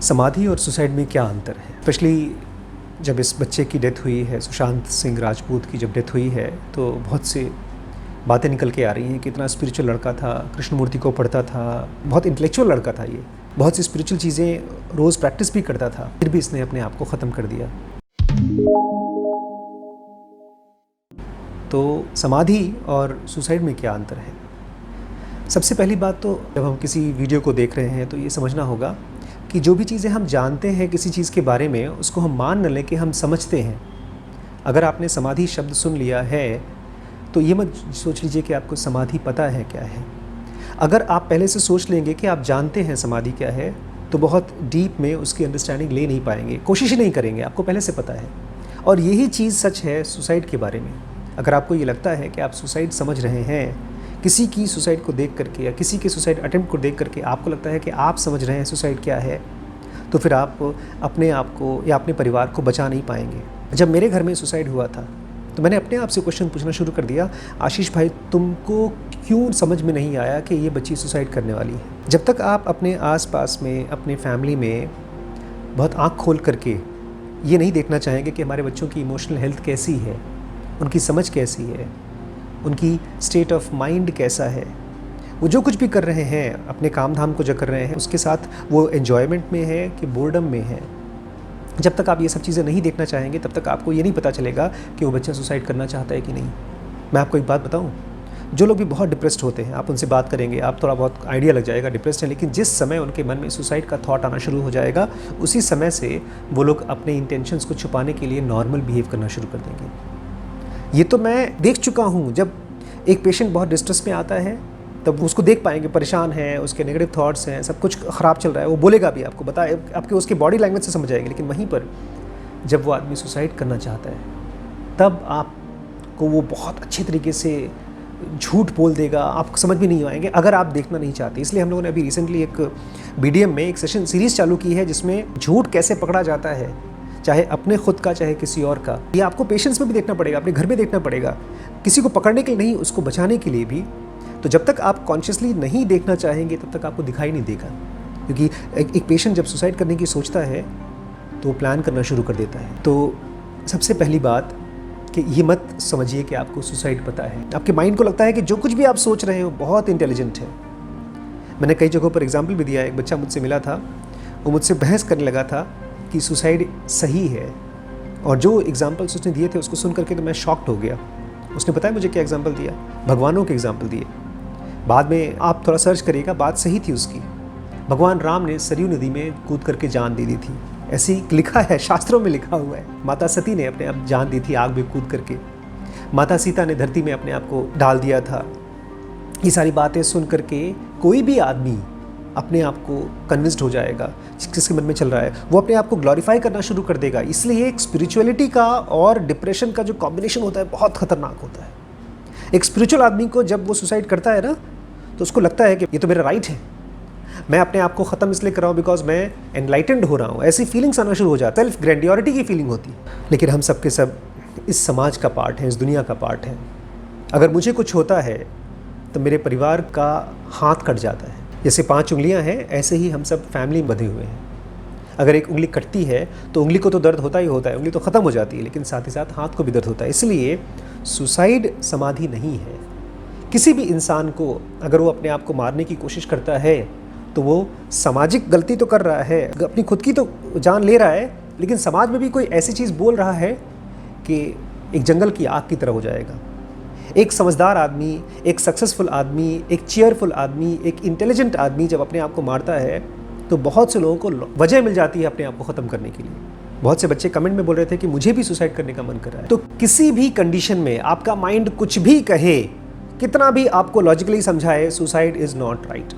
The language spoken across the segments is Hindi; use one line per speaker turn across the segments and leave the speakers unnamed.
समाधि और सुसाइड में क्या अंतर है? स्पेशली जब इस बच्चे की डेथ हुई है, सुशांत सिंह राजपूत की जब डेथ हुई है, तो बहुत सी बातें निकल के आ रही हैं कि इतना स्पिरिचुअल लड़का था, कृष्णमूर्ति को पढ़ता था, बहुत इंटेलेक्चुअल लड़का था ये, बहुत सी स्पिरिचुअल चीज़ें रोज़ प्रैक्टिस भी करता था, फिर भी इसने अपने आप को ख़त्म कर दिया। तो समाधि और सुसाइड में क्या अंतर है? सबसे पहली बात तो जब हम किसी वीडियो को देख रहे हैं तो ये समझना होगा कि जो भी चीज़ें हम जानते हैं किसी चीज़ के बारे में, उसको हम मान न लें कि हम समझते हैं। अगर आपने समाधि शब्द सुन लिया है तो ये मत सोच लीजिए कि आपको समाधि पता है क्या है। अगर आप पहले से सोच लेंगे कि आप जानते हैं समाधि क्या है, तो बहुत डीप में उसकी अंडरस्टैंडिंग ले नहीं पाएंगे, कोशिश ही नहीं करेंगे, आपको पहले से पता है। और यही चीज़ सच है सुसाइड के बारे में। अगर आपको ये लगता है कि आप सुसाइड समझ रहे हैं, किसी की सुसाइड को देख करके या किसी के सुसाइड अटेम्प्ट को देख करके आपको लगता है कि आप समझ रहे हैं सुसाइड क्या है, तो फिर आप अपने आप को या अपने परिवार को बचा नहीं पाएंगे। जब मेरे घर में सुसाइड हुआ था तो मैंने अपने आप से क्वेश्चन पूछना शुरू कर दिया, आशीष भाई तुमको क्यों समझ में नहीं आया कि ये बच्ची सुसाइड करने वाली है? जब तक आप अपने आसपास में, अपने फैमिली में बहुत आँख खोल करके ये नहीं देखना चाहेंगे कि हमारे बच्चों की इमोशनल हेल्थ कैसी है, उनकी समझ कैसी है, उनकी स्टेट ऑफ माइंड कैसा है, वो जो कुछ भी कर रहे हैं, अपने काम धाम को जो कर रहे हैं, उसके साथ वो एन्जॉयमेंट में है कि बोर्डम में है, जब तक आप ये सब चीज़ें नहीं देखना चाहेंगे तब तक आपको ये नहीं पता चलेगा कि वो बच्चा सुसाइड करना चाहता है कि नहीं। मैं आपको एक बात बताऊं, जो लोग भी बहुत डिप्रेस्ड होते हैं, आप उनसे बात करेंगे, आप थोड़ा बहुत आइडिया लग जाएगा डिप्रेस्ड है, लेकिन जिस समय उनके मन में सुसाइड का थॉट आना शुरू हो जाएगा, उसी समय से वो लोग अपने इंटेंशंस को छुपाने के लिए नॉर्मल बिहेव करना शुरू कर देंगे। ये तो मैं देख चुका हूँ। जब एक पेशेंट बहुत डिस्ट्रेस में आता है तब उसको देख पाएंगे, परेशान है, उसके नेगेटिव थॉट्स हैं, सब कुछ ख़राब चल रहा है, वो बोलेगा भी, आपको बताए, आपके उसके बॉडी लैंग्वेज से समझ आएंगे। लेकिन वहीं पर जब वो आदमी सुसाइड करना चाहता है तब आपको वो बहुत अच्छे तरीके से झूठ बोल देगा, आप समझ भी नहीं आएंगे अगर आप देखना नहीं चाहते। इसलिए हम लोगों ने अभी रिसेंटली एक BDM में एक सेशन सीरीज़ चालू की है जिसमें झूठ कैसे पकड़ा जाता है, चाहे अपने खुद का चाहे किसी और का। ये आपको पेशेंस में भी देखना पड़ेगा, अपने घर में देखना पड़ेगा, किसी को पकड़ने के लिए नहीं, उसको बचाने के लिए भी। तो जब तक आप कॉन्शियसली नहीं देखना चाहेंगे तब तक आपको दिखाई नहीं देगा, क्योंकि एक पेशेंट जब सुसाइड करने की सोचता है तो वो प्लान करना शुरू कर देता है। तो सबसे पहली बात कि ये मत समझिए कि आपको सुसाइड पता है। आपके माइंड को लगता है कि जो कुछ भी आप सोच रहे हो बहुत इंटेलिजेंट है। मैंने कई जगहों पर एग्जाम्पल भी दिया है। एक बच्चा मुझसे मिला था, वो मुझसे बहस करने लगा था कि सुसाइड सही है, और जो एग्जाम्पल्स उसने दिए थे उसको सुन करके तो मैं शॉक्ड हो गया। उसने बताया मुझे क्या एग्जाम्पल दिया, भगवानों के एग्जाम्पल दिए। बाद में आप थोड़ा सर्च करिएगा, बात सही थी उसकी। भगवान राम ने सरयू नदी में कूद करके जान दे दी थी, ऐसी लिखा है, शास्त्रों में लिखा हुआ है। माता सती ने अपने आप जान दी थी आग में कूद करके। माता सीता ने धरती में अपने आप को डाल दिया था। ये सारी बातें सुन करके कोई भी आदमी अपने आप को कन्विंस्ड हो जाएगा, जिसके मन में चल रहा है वो अपने आप को ग्लोरीफाई करना शुरू कर देगा। इसलिए एक स्पिरिचुअलिटी का और डिप्रेशन का जो कॉम्बिनेशन होता है बहुत खतरनाक होता है। एक स्पिरिचुअल आदमी को जब वो सुसाइड करता है ना, तो उसको लगता है कि ये तो मेरा राइट है, मैं अपने आप को ख़त्म इसलिए कर रहा हूँ बिकॉज मैं एनलाइटेंड हो रहा हूँ। ऐसी फीलिंग्स आना शुरू हो जाता है, सेल्फ ग्रैंडियोरिटी की फीलिंग होती है। लेकिन हम सब के सब इस समाज का पार्ट हैं, इस दुनिया का पार्ट हैं। अगर मुझे कुछ होता है तो मेरे परिवार का हाथ कट जाता है। जैसे 5 उंगलियां हैं, ऐसे ही हम सब फैमिली में बंधे हुए हैं। अगर एक उंगली कटती है तो उंगली को तो दर्द होता ही होता है, उंगली तो ख़त्म हो जाती है, लेकिन साथ ही साथ हाथ को भी दर्द होता है। इसलिए सुसाइड समाधि नहीं है। किसी भी इंसान को अगर वो अपने आप को मारने की कोशिश करता है तो वो सामाजिक गलती तो कर रहा है, अपनी खुद की तो जान ले रहा है, लेकिन समाज में भी कोई ऐसी चीज़ बोल रहा है कि एक जंगल की आग की तरह हो जाएगा। एक समझदार आदमी, एक सक्सेसफुल आदमी, एक चीयरफुल आदमी, एक इंटेलिजेंट आदमी जब अपने आप को मारता है तो बहुत से लोगों को वजह मिल जाती है अपने आप को ख़त्म करने के लिए। बहुत से बच्चे कमेंट में बोल रहे थे कि मुझे भी सुसाइड करने का मन कर रहा है। तो किसी भी कंडीशन में आपका माइंड कुछ भी कहे, कितना भी आपको लॉजिकली समझाए, सुसाइड इज़ नॉट राइट।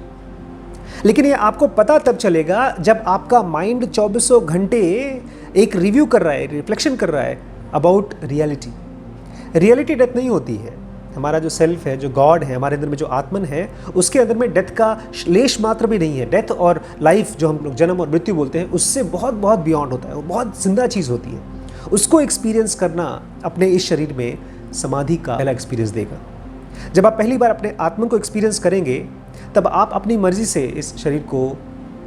लेकिन ये आपको पता तब चलेगा जब आपका माइंड 24 घंटे एक रिव्यू कर रहा है, रिफ्लेक्शन कर रहा है अबाउट रियलिटी। रियलिटी डेथ नहीं होती है। हमारा जो सेल्फ है, जो गॉड है, हमारे अंदर में जो आत्मन है, उसके अंदर में डेथ का लेश मात्र भी नहीं है। डेथ और लाइफ जो हम लोग जन्म और मृत्यु बोलते हैं, उससे बहुत बहुत बियॉन्ड होता है, वो बहुत जिंदा चीज़ होती है। उसको एक्सपीरियंस करना अपने इस शरीर में समाधि का पहला एक्सपीरियंस देगा। जब आप पहली बार अपने आत्मा को एक्सपीरियंस करेंगे तब आप अपनी मर्जी से इस शरीर को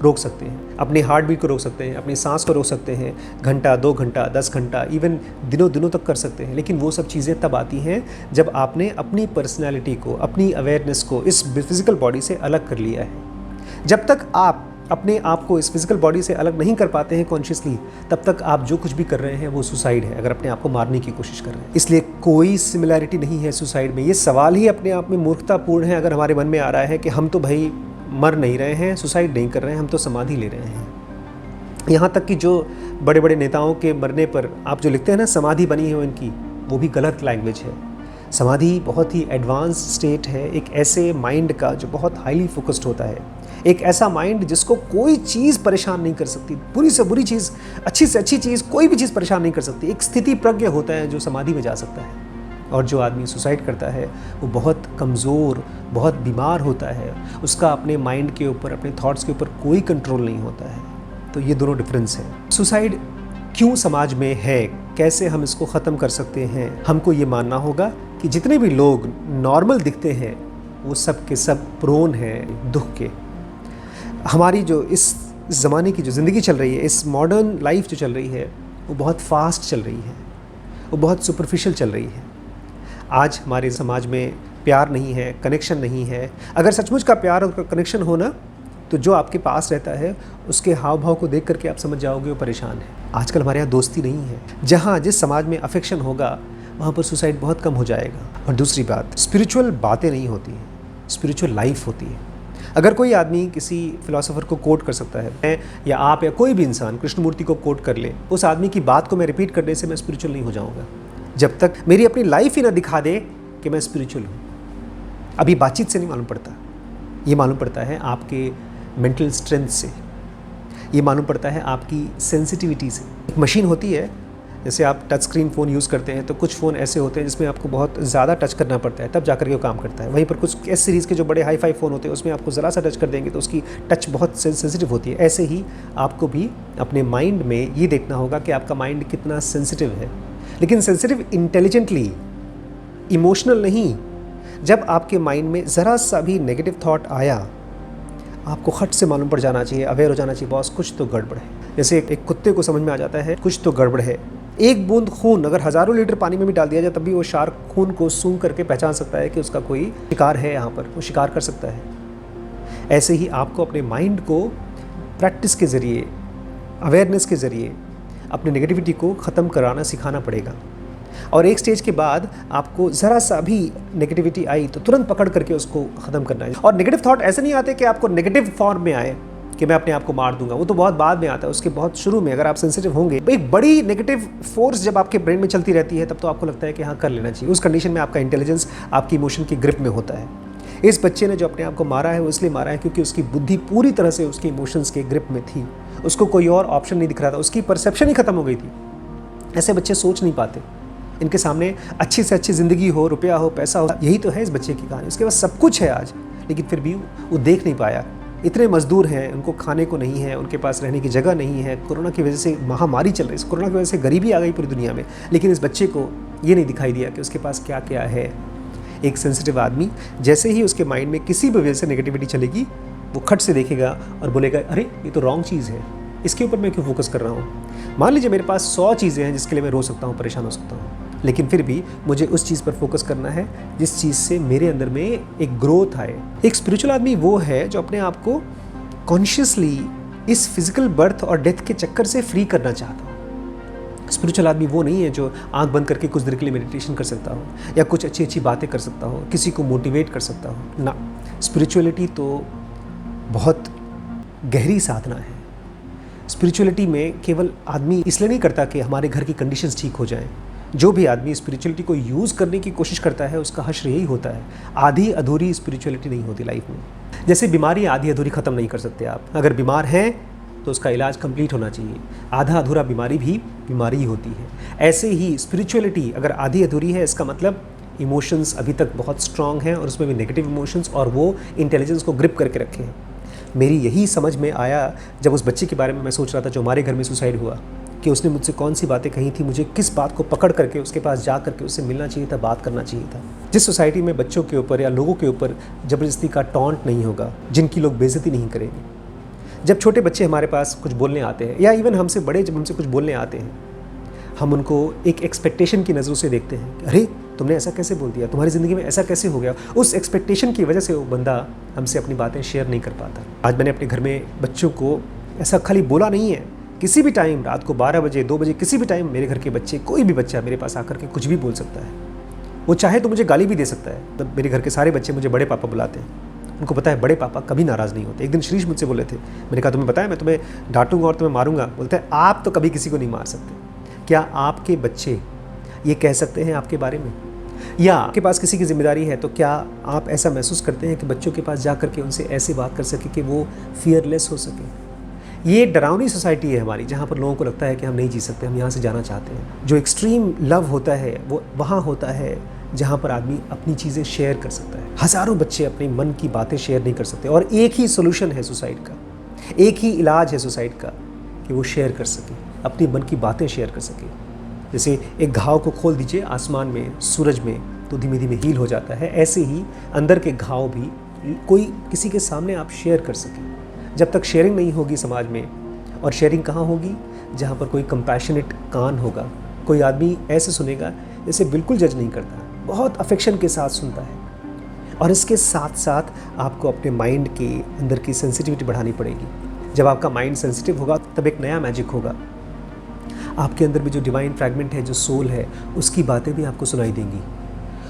रोक सकते हैं, अपनी हार्ट बीट को रोक सकते हैं, अपनी सांस को रोक सकते हैं, घंटा, 2 घंटा, 10 घंटा, इवन दिनों दिनों तक कर सकते हैं। लेकिन वो सब चीज़ें तब आती हैं जब आपने अपनी पर्सनैलिटी को, अपनी अवेयरनेस को इस फिज़िकल बॉडी से अलग कर लिया है। जब तक आप अपने आप को इस फिज़िकल बॉडी से अलग नहीं कर पाते हैं कॉन्शियसली, तब तक आप जो कुछ भी कर रहे हैं वो सुसाइड है, अगर अपने आप को मारने की कोशिश कर रहे हैं। इसलिए कोई सिमिलैरिटी नहीं है सुसाइड में। ये सवाल ही अपने आप में मूर्खतापूर्ण है अगर हमारे मन में आ रहा है कि हम तो भाई मर नहीं रहे हैं, सुसाइड नहीं कर रहे हैं, हम तो समाधि ले रहे हैं। यहाँ तक कि जो बड़े बड़े नेताओं के मरने पर आप जो लिखते हैं ना समाधि बनी है उनकी, वो भी गलत लैंग्वेज है। समाधि बहुत ही एडवांस स्टेट है एक ऐसे माइंड का जो बहुत हाईली फोकस्ड होता है, एक ऐसा माइंड जिसको कोई चीज़ परेशान नहीं कर सकती, बुरी से बुरी चीज़, अच्छी से अच्छी चीज़, कोई भी चीज़ परेशान नहीं कर सकती। एक स्थिति प्रज्ञ होता है जो समाधि में जा सकता है। और जो आदमी सुसाइड करता है वो बहुत कमज़ोर, बहुत बीमार होता है, उसका अपने माइंड के ऊपर, अपने थॉट्स के ऊपर कोई कंट्रोल नहीं होता है। तो ये दोनों डिफरेंस है। सुसाइड क्यों समाज में है, कैसे हम इसको ख़त्म कर सकते हैं? हमको ये मानना होगा कि जितने भी लोग नॉर्मल दिखते हैं वो सब के सब प्रोन हैं दुख के। हमारी जो इस ज़माने की जो ज़िंदगी चल रही है, इस मॉडर्न लाइफ जो चल रही है, वो बहुत फास्ट चल रही है, वो बहुत सुपरफिशियल चल रही है। आज हमारे समाज में प्यार नहीं है, कनेक्शन नहीं है। अगर सचमुच का प्यार और कनेक्शन हो ना, तो जो आपके पास रहता है उसके हाव भाव को देख करके आप समझ जाओगे वो परेशान है। आजकल हमारे यहाँ दोस्ती नहीं है। जहाँ जिस समाज में अफेक्शन होगा वहाँ पर सुसाइड बहुत कम हो जाएगा। और दूसरी बात, स्पिरिचुअल बातें नहीं होती हैं, स्पिरिचुअल लाइफ होती है। अगर कोई आदमी किसी फिलोसोफर को कोट कर सकता है, या आप या कोई भी इंसान कृष्णमूर्ति को कोट कर ले, उस आदमी की बात को मैं रिपीट करने से मैं स्पिरिचुअल नहीं हो जाऊँगा जब तक मेरी अपनी लाइफ ही ना दिखा दे कि मैं स्पिरिचुअल हूँ। अभी बातचीत से नहीं मालूम पड़ता, ये मालूम पड़ता है आपके मेंटल स्ट्रेंथ से, ये मालूम पड़ता है आपकी सेंसिटिविटी से। एक मशीन होती है, जैसे आप टच स्क्रीन फ़ोन यूज़ करते हैं तो कुछ फ़ोन ऐसे होते हैं जिसमें आपको बहुत ज़्यादा टच करना पड़ता है तब जाकर के वो काम करता है। वहीं पर कुछ एस सीरीज़ के जो बड़े हाई फाई फ़ोन होते हैं उसमें आपको ज़रा सा टच कर देंगे तो उसकी टच बहुत सेंसिटिव होती है। ऐसे ही आपको भी अपने माइंड में ये देखना होगा कि आपका माइंड कितना सेंसिटिव है, लेकिन सेंसिटिव इंटेलिजेंटली, इमोशनल नहीं। जब आपके माइंड में ज़रा सा भी नेगेटिव थॉट आया, आपको खट से मालूम पड़ जाना चाहिए, अवेयर हो जाना चाहिए, बॉस कुछ तो गड़बड़ है। जैसे एक कुत्ते को समझ में आ जाता है कुछ तो गड़बड़ है। एक बूंद खून अगर हज़ारों लीटर पानी में भी डाल दिया जाए तब भी वो शार्क खून को सूंघ करके पहचान सकता है कि उसका कोई शिकार है, यहाँ पर वो शिकार कर सकता है। ऐसे ही आपको अपने माइंड को प्रैक्टिस के ज़रिए, अवेयरनेस के ज़रिए अपनी नेगेटिविटी को ख़त्म कराना सिखाना पड़ेगा। और एक स्टेज के बाद आपको ज़रा सा भी नेगेटिविटी आई तो तुरंत पकड़ करके उसको ख़त्म करना है। और नेगेटिव थॉट ऐसे नहीं आते कि आपको नेगेटिव फॉर्म में आए कि मैं अपने आप को मार दूंगा, वो तो बहुत बाद में आता है। उसके बहुत शुरू में अगर आप सेंसिटिव होंगे, एक बड़ी नेगेटिव फोर्स जब आपके ब्रेन में चलती रहती है तब तो आपको लगता है कि हाँ कर लेना चाहिए। उस कंडीशन में आपका इंटेलिजेंस आपकी इमोशन की ग्रिप में होता है। इस बच्चे ने जो अपने आप को मारा है वो इसलिए मारा है क्योंकि उसकी बुद्धि पूरी तरह से उसकी इमोशंस के ग्रिप में थी, उसको कोई और ऑप्शन नहीं दिख रहा था, उसकी परसेप्शन ही खत्म हो गई थी। ऐसे बच्चे सोच नहीं पाते, इनके सामने अच्छी से अच्छी ज़िंदगी हो, रुपया हो, पैसा हो, यही तो है इस बच्चे की कहानी। उसके पास सब कुछ है आज, लेकिन फिर भी वो देख नहीं पाया। इतने मजदूर हैं, उनको खाने को नहीं है, उनके पास रहने की जगह नहीं है, कोरोना की वजह से महामारी चल रही है, कोरोना की वजह से गरीबी आ गई पूरी दुनिया में, लेकिन इस बच्चे को ये नहीं दिखाई दिया कि उसके पास क्या क्या है। एक सेंसिटिव आदमी जैसे ही उसके माइंड में किसी भी वजह से नेगेटिविटी चलेगी, वो खट से देखेगा और बोलेगा अरे ये तो रॉन्ग चीज़ है, इसके ऊपर मैं क्यों फोकस कर रहा हूँ। मान लीजिए मेरे पास 100 चीज़ें हैं जिसके लिए मैं रो सकता हूँ, परेशान हो सकता हूँ, लेकिन फिर भी मुझे उस चीज़ पर फोकस करना है जिस चीज़ से मेरे अंदर में एक ग्रोथ आए। एक स्पिरिचुअल आदमी वो है जो अपने आप को कॉन्शियसली इस फिजिकल बर्थ और डेथ के चक्कर से फ्री करना चाहता हो। स्पिरिचुअल आदमी वो नहीं है जो आंख बंद करके कुछ देर के लिए मेडिटेशन कर सकता हो या कुछ अच्छी अच्छी बातें कर सकता हो, किसी को मोटिवेट कर सकता हो ना। स्पिरिचुअलिटी तो बहुत गहरी साधना है। स्पिरिचुअलिटी में केवल आदमी इसलिए नहीं करता कि हमारे घर की कंडीशंस ठीक हो जाएं। जो भी आदमी स्पिरिचुअलिटी को यूज़ करने की कोशिश करता है उसका हश्र यही होता है। आधी अधूरी स्पिरिचुअलिटी नहीं होती लाइफ में। जैसे बीमारी आधी अधूरी ख़त्म नहीं कर सकते आप, अगर बीमार हैं तो उसका इलाज कंप्लीट होना चाहिए। आधा अधूरा बीमारी भी बीमारी ही होती है। ऐसे ही स्पिरिचुअलिटी अगर आधी अधूरी है, इसका मतलब इमोशंस अभी तक बहुत स्ट्रांग हैं और उसमें भी नेगेटिव इमोशंस, और वो इंटेलिजेंस को ग्रिप करके रखे हैं। मेरी यही समझ में आया जब उस बच्चे के बारे में मैं सोच रहा था जो हमारे घर में सुसाइड हुआ, कि उसने मुझसे कौन सी बातें कही थी, मुझे किस बात को पकड़ करके उसके पास जा करके उससे मिलना चाहिए था, बात करना चाहिए था। जिस सोसाइटी में बच्चों के ऊपर या लोगों के ऊपर ज़बरदस्ती का टॉन्ट नहीं होगा, जिनकी लोग बेइज्जती नहीं करेंगे, जब छोटे बच्चे हमारे पास कुछ बोलने आते हैं या इवन हमसे बड़े जब हमसे कुछ बोलने आते हैं, हम उनको एक एक्सपेक्टेशन की नज़रों से देखते हैं। अरे तुमने ऐसा कैसे बोल दिया, तुम्हारी ज़िंदगी में ऐसा कैसे हो गया। उस एक्सपेक्टेशन की वजह से वो बंदा हमसे अपनी बातें शेयर नहीं कर पाता। आज मैंने अपने घर में बच्चों को ऐसा खाली बोला नहीं है, किसी भी टाइम रात को 12 बजे 2 बजे किसी भी टाइम मेरे घर के बच्चे, कोई भी बच्चा मेरे पास आकर के कुछ भी बोल सकता है। वो चाहे तो मुझे गाली भी दे सकता है। तब मेरे घर के सारे बच्चे मुझे बड़े पापा बुलाते हैं। उनको पता है बड़े पापा कभी नाराज़ नहीं होते। एक दिन श्रीश मुझसे बोले थे, मैंने कहा तुम्हें पता है मैं तुम्हें डांटूंगा और तुम्हें मारूंगा। बोलते हैं आप तो कभी किसी को नहीं मार सकते। क्या आपके बच्चे ये कह सकते हैं आपके बारे में? या आपके पास किसी की जिम्मेदारी है तो क्या आप ऐसा महसूस करते हैं कि बच्चों के पास जा कर के उनसे ऐसी बात कर सके कि वो फियरलेस हो सके? ये डरावनी सोसाइटी है हमारी, जहाँ पर लोगों को लगता है कि हम नहीं जी सकते, हम यहाँ से जाना चाहते हैं। जो एक्सट्रीम लव होता है वो वहाँ होता है जहाँ पर आदमी अपनी चीज़ें शेयर कर सकता है। हज़ारों बच्चे अपने मन की बातें शेयर नहीं कर सकते और एक ही सोल्यूशन है सुसाइड का, एक ही इलाज है सुसाइड का कि वो शेयर कर सके, अपनी मन की बातें शेयर कर सके। जैसे एक घाव को खोल दीजिए आसमान में, सूरज में, तो धीमे धीमे हील हो जाता है। ऐसे ही अंदर के घाव भी कोई किसी के सामने आप शेयर कर सकें। जब तक शेयरिंग नहीं होगी समाज में, और शेयरिंग कहाँ होगी? जहाँ पर कोई कंपैशनेट कान होगा, कोई आदमी ऐसे सुनेगा जैसे बिल्कुल जज नहीं करता, बहुत अफेक्शन के साथ सुनता है। और इसके साथ साथ आपको अपने माइंड के अंदर की सेंसिटिविटी बढ़ानी पड़ेगी। जब आपका माइंड सेंसिटिव होगा तब एक नया मैजिक होगा। आपके अंदर भी जो डिवाइन फ्रैगमेंट है, जो सोल है, उसकी बातें भी आपको सुनाई देंगी।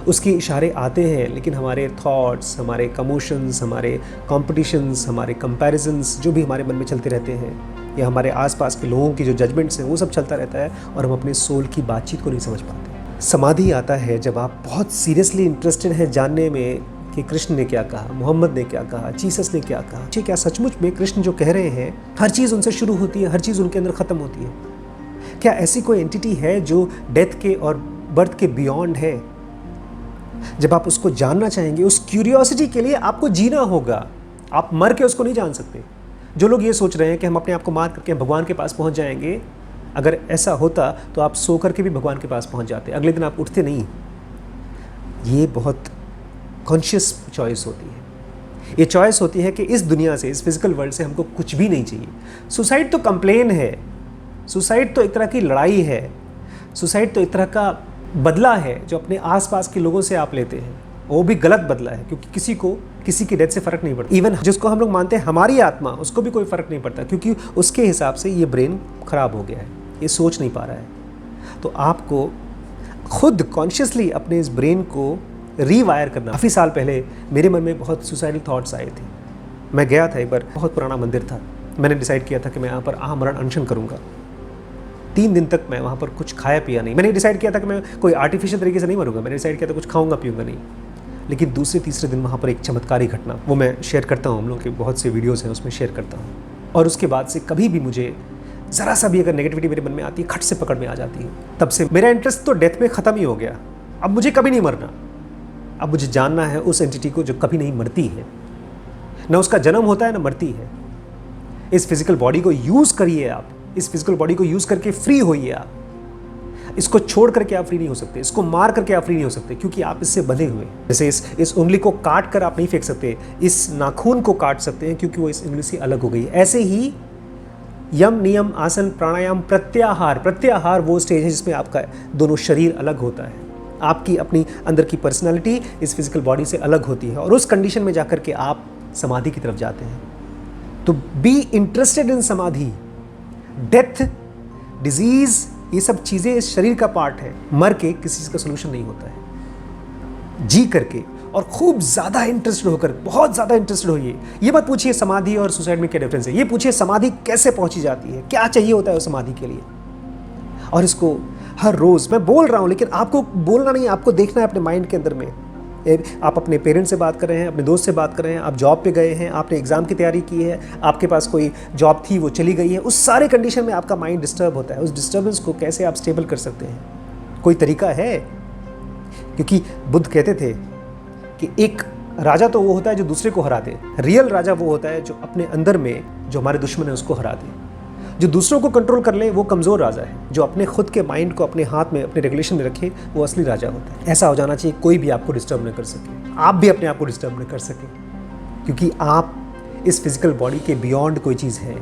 उसके इशारे आते हैं, लेकिन हमारे थॉट्स, हमारे कमोशंस, हमारे कॉम्पिटिशन्स, हमारे कंपैरिजन्स जो भी हमारे मन में चलते रहते हैं, या हमारे आसपास के लोगों की जो जजमेंट्स हैं, वो सब चलता रहता है और हम अपने सोल की बातचीत को नहीं समझ पाते। समाधि आता है जब आप बहुत सीरियसली इंटरेस्टेड हैं जानने में कि कृष्ण ने क्या कहा, मोहम्मद ने क्या कहा, जीसस ने क्या कहा। क्या सचमुच में कृष्ण जो कह रहे हैं हर चीज़ उनसे शुरू होती है, हर चीज़ उनके अंदर ख़त्म होती है? क्या ऐसी कोई एंटिटी है जो डेथ के और बर्थ के बियॉन्ड है? जब आप उसको जानना चाहेंगे, उस क्यूरियोसिटी के लिए आपको जीना होगा। आप मर के उसको नहीं जान सकते। जो लोग ये सोच रहे हैं कि हम अपने आप को मार करके भगवान के पास पहुंच जाएंगे, अगर ऐसा होता तो आप सो करके भी भगवान के पास पहुंच जाते, अगले दिन आप उठते नहीं। ये बहुत कॉन्शियस चॉइस होती है। ये चॉइस होती है कि इस दुनिया से, इस फिजिकल वर्ल्ड से हमको कुछ भी नहीं चाहिए। सुसाइड तो कंप्लेन है, सुसाइड तो एक तरह की लड़ाई है, सुसाइड तो एक तरह का बदला है जो अपने आसपास के लोगों से आप लेते हैं। वो भी गलत बदला है, क्योंकि किसी को किसी की डेथ से फ़र्क नहीं पड़ता। इवन जिसको हम लोग मानते हैं हमारी आत्मा, उसको भी कोई फ़र्क नहीं पड़ता, क्योंकि उसके हिसाब से ये ब्रेन ख़राब हो गया है, ये सोच नहीं पा रहा है। तो आपको खुद कॉन्शियसली अपने इस ब्रेन को रीवायर करना। काफ़ी साल पहले मेरे मन में बहुत सुसाइडल थॉट्स आए थे। मैं गया था एक बार, बहुत पुराना मंदिर था। मैंने डिसाइड किया था कि मैं यहाँ पर आमरण अनशन करूँगा। 3 दिन तक मैं वहाँ पर कुछ खाया पिया नहीं। मैंने डिसाइड किया था कि मैं कोई आर्टिफिशियल तरीके से नहीं मरूंगा। मैंने डिसाइड किया था कुछ खाऊंगा पीऊंगा नहीं। लेकिन दूसरे तीसरे दिन वहाँ पर एक चमत्कारी घटना, वो मैं शेयर करता हूँ, हम लोग के बहुत से वीडियोज़ हैं उसमें शेयर करता हूँ। और उसके बाद से कभी भी मुझे ज़रा सा भी अगर नेगेटिविटी मेरे मन में आती है, खट से पकड़ में आ जाती है। तब से मेरा इंटरेस्ट तो डेथ में ख़त्म ही हो गया। अब मुझे कभी नहीं मरना। अब मुझे जानना है उस एंटिटी को जो कभी नहीं मरती है, ना उसका जन्म होता है ना मरती है। इस फिजिकल बॉडी को यूज़ करिए आप, इस फिजिकल बॉडी को यूज़ करके फ्री होइए आप। इसको छोड़ करके आप फ्री नहीं हो सकते, इसको मार करके आप फ्री नहीं हो सकते, क्योंकि आप इससे बंधे हुए हैं। जैसे इस उंगली को काट कर आप नहीं फेंक सकते, इस नाखून को काट सकते हैं क्योंकि वो इस उंगली से अलग हो गई है। ऐसे ही यम, नियम, आसन, प्राणायाम, प्रत्याहार। प्रत्याहार वो स्टेज है जिसमें आपका दोनों शरीर अलग होता है, आपकी अपनी अंदर की पर्सनैलिटी इस फिजिकल बॉडी से अलग होती है, और उस कंडीशन में जाकर के आप समाधि की तरफ जाते हैं। तो बी इंटरेस्टेड इन समाधि। डेथ, डिजीज, ये सब चीज़ें इस शरीर का पार्ट है। मर के किसी चीज़ का सोल्यूशन नहीं होता है। जी करके और खूब ज़्यादा इंटरेस्टेड होकर, बहुत ज़्यादा इंटरेस्टेड होइए। ये मत पूछिए समाधि और सुसाइड में क्या डिफरेंस है, ये पूछिए समाधि कैसे पहुंची जाती है, क्या चाहिए होता है उस समाधि के लिए। और इसको हर रोज़ मैं बोल रहा हूँ, लेकिन आपको बोलना नहीं, आपको देखना है अपने माइंड के अंदर में। आप अपने पेरेंट्स से बात कर रहे हैं, अपने दोस्त से बात कर रहे हैं, आप जॉब पे गए हैं, आपने एग्ज़ाम की तैयारी की है, आपके पास कोई जॉब थी वो चली गई है, उस सारे कंडीशन में आपका माइंड डिस्टर्ब होता है। उस डिस्टर्बेंस को कैसे आप स्टेबल कर सकते हैं? कोई तरीका है? क्योंकि बुद्ध कहते थे कि एक राजा तो वो होता है जो दूसरे को हरा दे, रियल राजा वो होता है जो अपने अंदर में जो हमारे दुश्मन है उसको हरा दे। जो दूसरों को कंट्रोल कर ले वो कमज़ोर राजा है, जो अपने खुद के माइंड को अपने हाथ में, अपने रेगुलेशन में रखे, वो असली राजा होता है। ऐसा हो जाना चाहिए कोई भी आपको डिस्टर्ब न कर सके, आप भी अपने आप को डिस्टर्ब न कर सके, क्योंकि आप इस फिजिकल बॉडी के बियॉन्ड कोई चीज़ है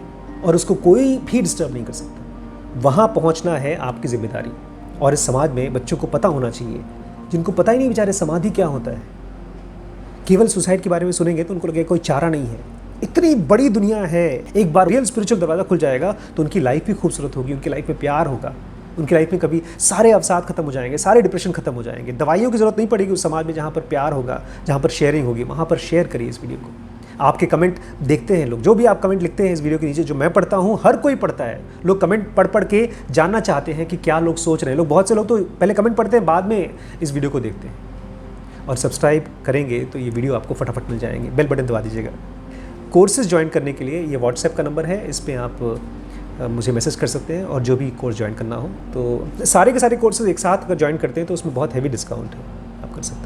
और उसको कोई भी डिस्टर्ब नहीं कर सकता। वहाँ पहुँचना है आपकी जिम्मेदारी। और इस समाज में बच्चों को पता होना चाहिए, जिनको पता ही नहीं बेचारे समाधि क्या होता है। केवल सुसाइड के बारे में सुनेंगे तो उनको लगेगा कोई चारा नहीं है। इतनी बड़ी दुनिया है, एक बार रियल स्पिरिचुअल दरवाज़ा खुल जाएगा तो उनकी लाइफ भी खूबसूरत होगी, उनकी लाइफ में प्यार होगा, उनकी लाइफ में कभी सारे अवसाद खत्म हो जाएंगे, सारे डिप्रेशन खत्म हो जाएंगे। दवाइयों की ज़रूरत नहीं पड़ेगी उस समाज में जहाँ पर प्यार होगा, जहाँ पर शेयरिंग होगी। वहाँ पर शेयर करिए इस वीडियो को। आपके कमेंट देखते हैं लोग, जो भी आप कमेंट लिखते हैं इस वीडियो के नीचे, जो मैं पढ़ता हूँ, हर कोई पढ़ता है। लोग कमेंट पढ़ के जानना चाहते हैं कि क्या लोग सोच रहे हैं। लोग, बहुत से लोग तो पहले कमेंट पढ़ते हैं, बाद में इस वीडियो को देखते हैं। और सब्सक्राइब करेंगे तो ये वीडियो आपको फटाफट मिल जाएंगे। बेल बटन दबा दीजिएगा। कोर्सेज ज्वाइन करने के लिए ये व्हाट्सएप का नंबर है, इस पर आप मुझे मैसेज कर सकते हैं। और जो भी कोर्स ज्वाइन करना हो तो सारे के सारे कोर्सेज एक साथ अगर ज्वाइन करते हैं तो उसमें बहुत हैवी डिस्काउंट है, आप कर सकते हैं।